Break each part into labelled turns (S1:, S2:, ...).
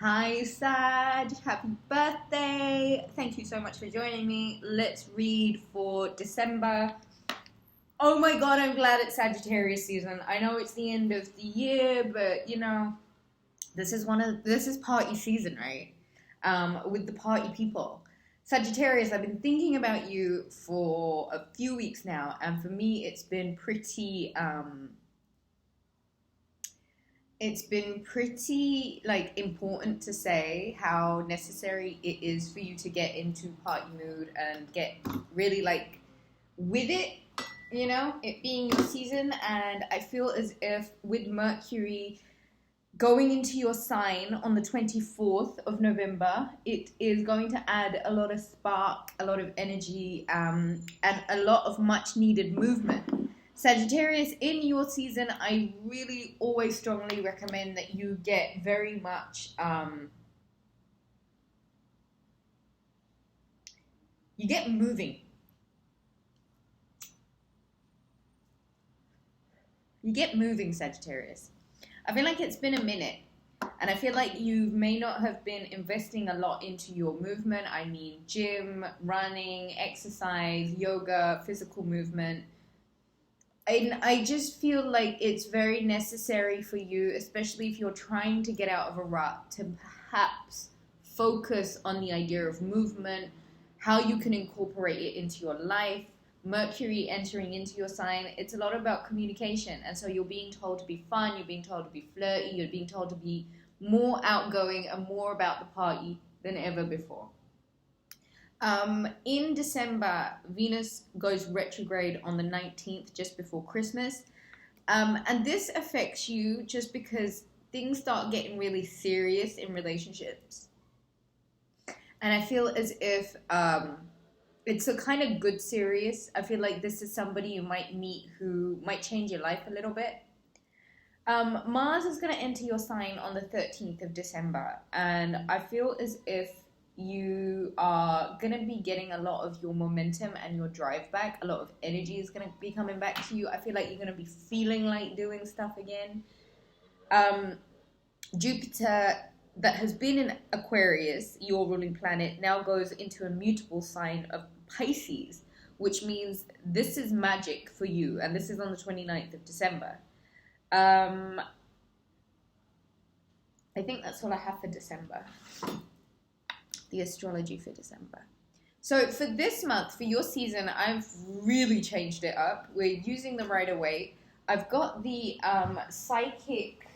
S1: Hi Sag, happy birthday. Thank you so much for joining me. Let's read for December. Oh my god, I'm glad it's Sagittarius season. I know it's the end of the year, but you know, this is party season, right? With the party people. Sagittarius, I've been thinking about you for a few weeks now, and for me it's been pretty like important to say how necessary it is for you to get into party mood and get really like with it, you know, it being your season. And I feel as if with Mercury going into your sign on the 24th of November, it is going to add a lot of spark, a lot of energy, and a lot of much needed movement. Sagittarius, in your season, I really always strongly recommend that you get very much, you get moving. You get moving, Sagittarius. I feel like it's been a minute, and I feel like you may not have been investing a lot into your movement. I mean, gym, running, exercise, yoga, physical movement. And I just feel like it's very necessary for you, especially if you're trying to get out of a rut, to perhaps focus on the idea of movement, how you can incorporate it into your life. Mercury entering into your sign, it's a lot about communication. And so you're being told to be fun, you're being told to be flirty, you're being told to be more outgoing and more about the party than ever before. In December, Venus goes retrograde on the 19th, just before Christmas. And this affects you just because things start getting really serious in relationships. And I feel as if it's a kind of good serious. I feel like this is somebody you might meet who might change your life a little bit. Mars is going to enter your sign on the 13th of December. And I feel as if you are going to be getting a lot of your momentum and your drive back. A lot of energy is going to be coming back to you. I feel like you're going to be feeling like doing stuff again. Jupiter, that has been in Aquarius, your ruling planet, now goes into a mutable sign of Pisces, which means this is magic for you. And this is on the 29th of December. I think that's all I have for December. The astrology for December. So for this month, for your season, I've really changed it up. We're using the Rider-Waite. I've got the Psychic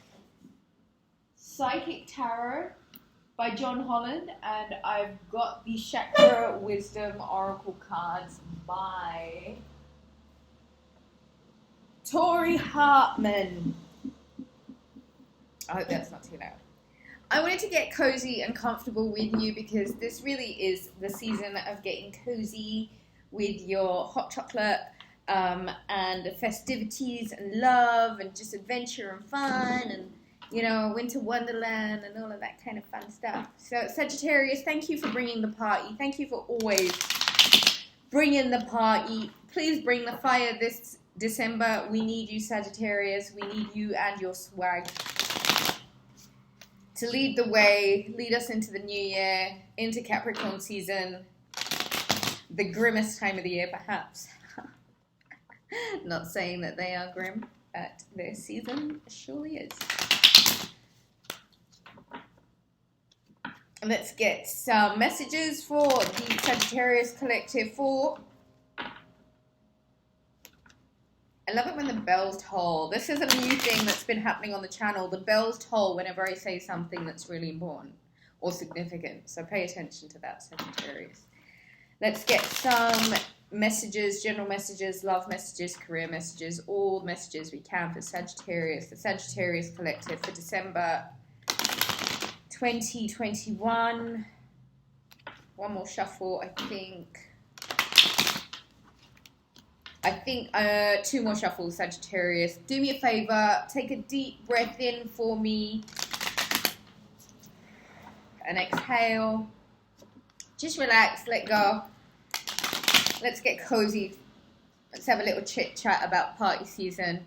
S1: Tarot by John Holland, and I've got the Chakra Wisdom Oracle cards by Tori Hartman. I hope that's not too loud. I wanted to get cozy and comfortable with you because this really is the season of getting cozy with your hot chocolate and festivities and love and just adventure and fun and, you know, winter wonderland and all of that kind of fun stuff. So Sagittarius, thank you for bringing the party. Thank you for always bringing the party. Please bring the fire this December. We need you, Sagittarius. We need you and your swag to lead the way, lead us into the new year, into Capricorn season, the grimmest time of the year, perhaps. Not saying that they are grim, but their season surely is. Let's get some messages for the Sagittarius Collective for... I love it when the bells toll. This is a new thing that's been happening on the channel. The bells toll whenever I say something that's really important or significant. So pay attention to that, Sagittarius. Let's get some messages, general messages, love messages, career messages, all messages we can for Sagittarius, the Sagittarius Collective for December 2021. One more shuffle, I think. Two more shuffles, Sagittarius. Do me a favor, take a deep breath in for me. And exhale. Just relax, let go. Let's get cozy. Let's have a little chit chat about party season.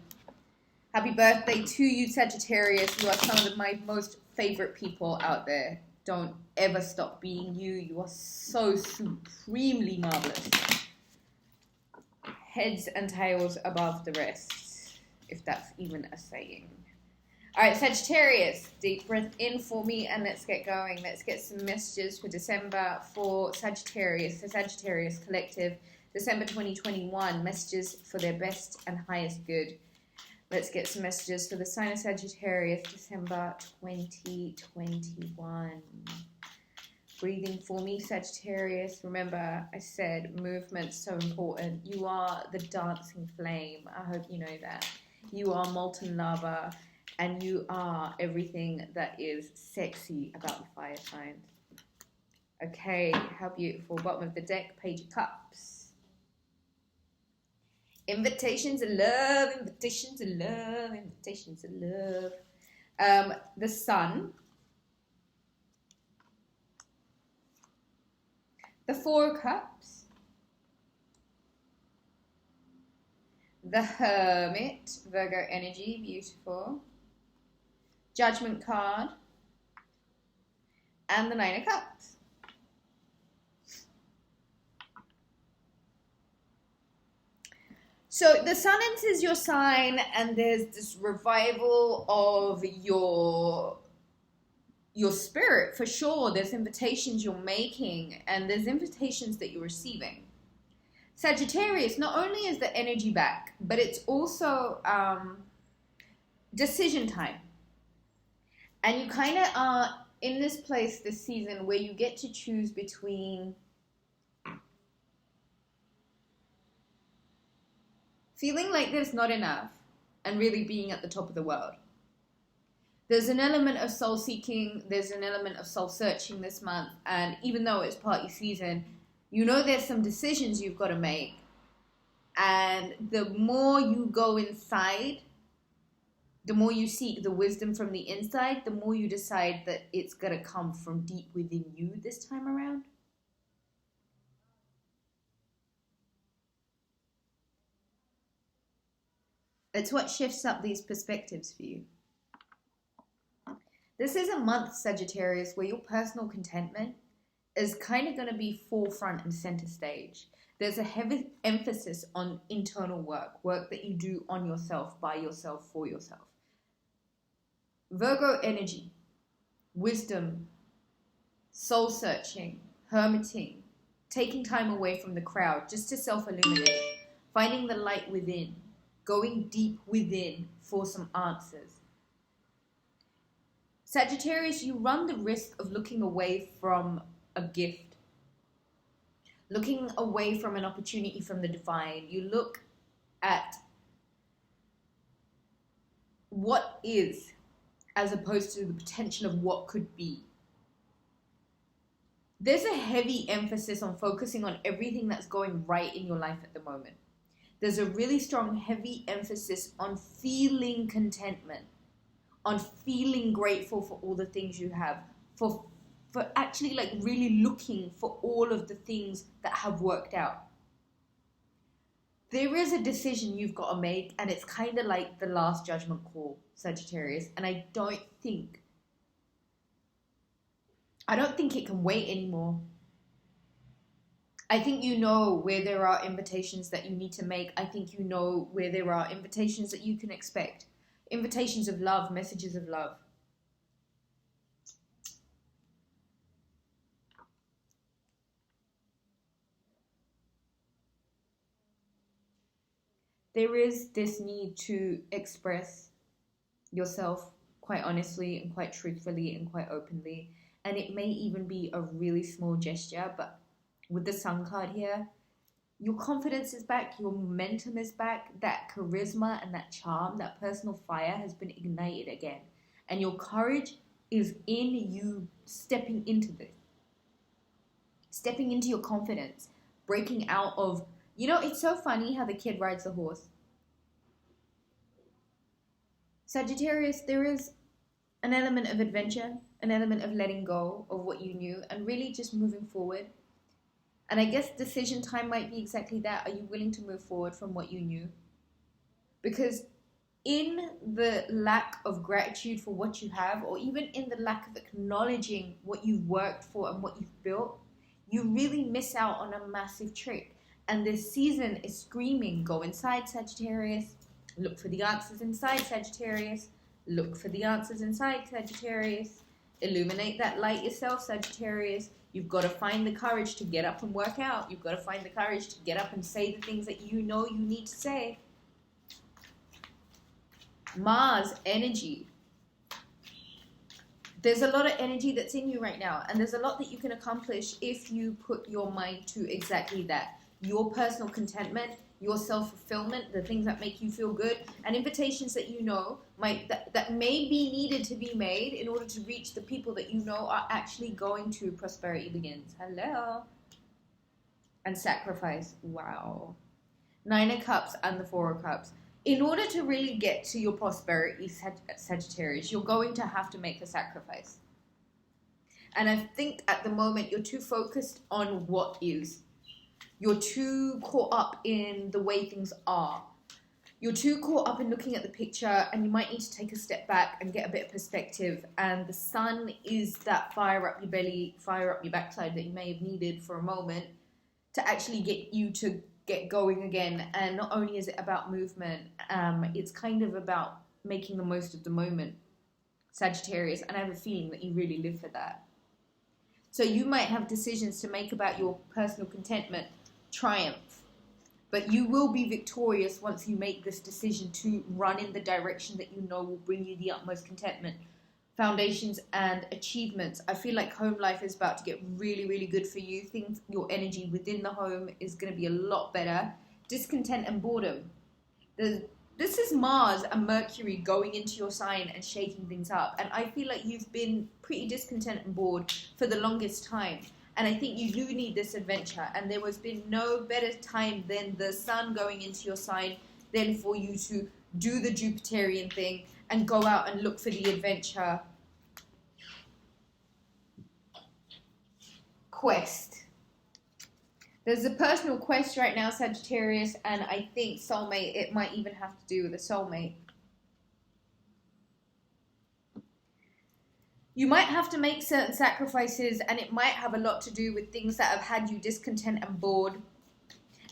S1: Happy birthday to you, Sagittarius. You are some of my most favorite people out there. Don't ever stop being you. You are so supremely marvelous. Heads and tails above the rest, if that's even a saying. All right, Sagittarius, deep breath in for me and let's get going. Let's get some messages for December for Sagittarius, the Sagittarius Collective, December 2021, messages for their best and highest good. Let's get some messages for the sign of Sagittarius, December 2021. Breathing for me, Sagittarius. Remember, I said movement's so important. You are the dancing flame. I hope you know that. You are molten lava, and you are everything that is sexy about the fire signs. Okay, how beautiful. Bottom of the deck, Page of Cups. Invitations of love, invitations of love, invitations of love. The Sun. The Four of Cups. The Hermit, Virgo energy, beautiful. Judgment card. And the Nine of Cups. So the Sun enters your sign and there's this revival of your spirit, for sure. There's invitations you're making and there's invitations that you're receiving. Sagittarius, not only is the energy back, but it's also decision time. And you kind of are in this place this season where you get to choose between feeling like there's not enough and really being at the top of the world. There's an element of soul seeking, there's an element of soul searching this month, and even though it's party season, you know there's some decisions you've got to make. And the more you go inside, the more you seek the wisdom from the inside, the more you decide that it's going to come from deep within you this time around. It's what shifts up these perspectives for you. This is a month, Sagittarius, where your personal contentment is kind of going to be forefront and center stage. There's a heavy emphasis on internal work that you do on yourself, by yourself, for yourself. Virgo energy, wisdom, soul searching, hermiting, taking time away from the crowd just to self-illuminate, finding the light within, going deep within for some answers. Sagittarius, you run the risk of looking away from a gift, looking away from an opportunity from the divine. You look at what is as opposed to the potential of what could be. There's a heavy emphasis on focusing on everything that's going right in your life at the moment. There's a really strong, heavy emphasis on feeling contentment, on feeling grateful for all the things you have, for actually like really looking for all of the things that have worked out. There is a decision you've got to make, and it's kind of like the last judgment call, Sagittarius, and I don't think it can wait anymore. I think you know where there are invitations that you need to make. I think you know where there are invitations that you can expect. Invitations of love, messages of love. There is this need to express yourself quite honestly and quite truthfully and quite openly. And it may even be a really small gesture, but with the Sun card here, your confidence is back, your momentum is back, that charisma and that charm, that personal fire has been ignited again. And your courage is in you stepping into this. Stepping into your confidence, breaking out of, it's so funny how the kid rides the horse. Sagittarius, there is an element of adventure, an element of letting go of what you knew and really just moving forward. And I guess decision time might be exactly that. Are you willing to move forward from what you knew? Because in the lack of gratitude for what you have, or even in the lack of acknowledging what you've worked for and what you've built, you really miss out on a massive trick. And this season is screaming, go inside, Sagittarius. Look for the answers inside, Sagittarius. Look for the answers inside, Sagittarius. Illuminate that light yourself, Sagittarius. You've got to find the courage to get up and work out. You've got to find the courage to get up and say the things that you know you need to say. Mars energy. There's a lot of energy that's in you right now, and there's a lot that you can accomplish if you put your mind to exactly that. Your personal contentment, your self-fulfillment, the things that make you feel good, and invitations that you know that may be needed to be made in order to reach the people that you know are actually going to prosperity begins. Hello. And sacrifice. Wow. 9 of Cups and the 4 of Cups. In order to really get to your prosperity, Sagittarius, you're going to have to make a sacrifice. And I think at the moment you're too focused on what is. You're too caught up in the way things are. You're too caught up in looking at the picture, and you might need to take a step back and get a bit of perspective. And the sun is that fire up your belly, fire up your backside that you may have needed for a moment to actually get you to get going again. And not only is it about movement, it's kind of about making the most of the moment, Sagittarius. And I have a feeling that you really live for that. So you might have decisions to make about your personal contentment, triumph, but you will be victorious once you make this decision to run in the direction that you know will bring you the utmost contentment. Foundations and achievements. I feel like home life is about to get really, really good for you. Things, your energy within the home is going to be a lot better. Discontent and boredom. This is Mars and Mercury going into your sign and shaking things up. And I feel like you've been pretty discontent and bored for the longest time. And I think you do need this adventure. And there has been no better time than the sun going into your sign than for you to do the Jupiterian thing and go out and look for the adventure. Quest. There's a personal quest right now, Sagittarius, and I think soulmate, it might even have to do with a soulmate. You might have to make certain sacrifices, and it might have a lot to do with things that have had you discontent and bored.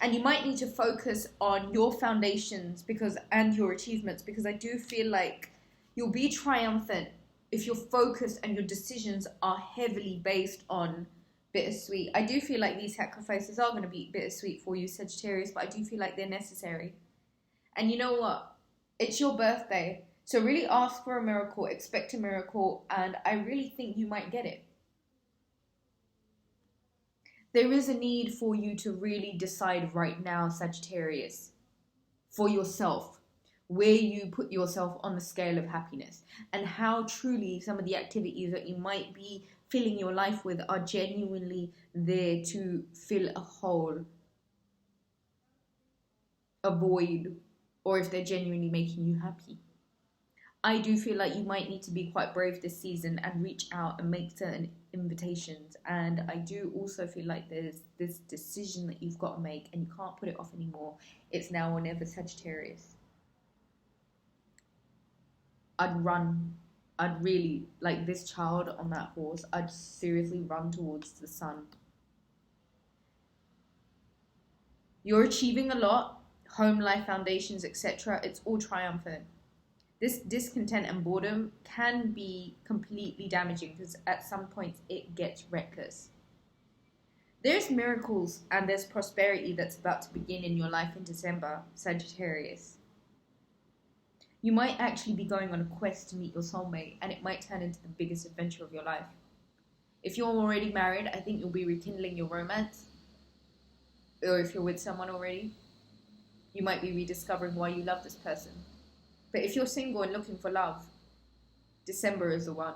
S1: And you might need to focus on your foundations and your achievements, because I do feel like you'll be triumphant if your focus and your decisions are heavily based on bittersweet. I do feel like these sacrifices are going to be bittersweet for you, Sagittarius, but I do feel like they're necessary. And you know what? It's your birthday. So really ask for a miracle, expect a miracle, and I really think you might get it. There is a need for you to really decide right now, Sagittarius, for yourself, where you put yourself on the scale of happiness, and how truly some of the activities that you might be filling your life with are genuinely there to fill a hole, a void, or if they're genuinely making you happy. I do feel like you might need to be quite brave this season and reach out and make certain invitations. And I do also feel like there's this decision that you've got to make and you can't put it off anymore. It's now or never, Sagittarius. I'd run. I'd really, like this child on that horse, I'd seriously run towards the sun. You're achieving a lot. Home life, foundations, etc. It's all triumphant. This discontent and boredom can be completely damaging because at some points it gets reckless. There's miracles and there's prosperity that's about to begin in your life in December, Sagittarius. You might actually be going on a quest to meet your soulmate, and it might turn into the biggest adventure of your life. If you're already married, I think you'll be rekindling your romance. Or if you're with someone already, you might be rediscovering why you love this person. But if you're single and looking for love, December is the one.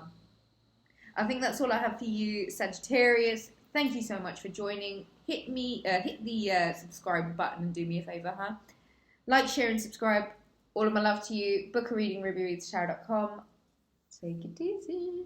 S1: I think that's all I have for you, Sagittarius. Thank you so much for joining. Hit the subscribe button and do me a favor, huh? Like, share, and subscribe. All of my love to you. Book a reading, Rubyreadstarot.com. Take it easy.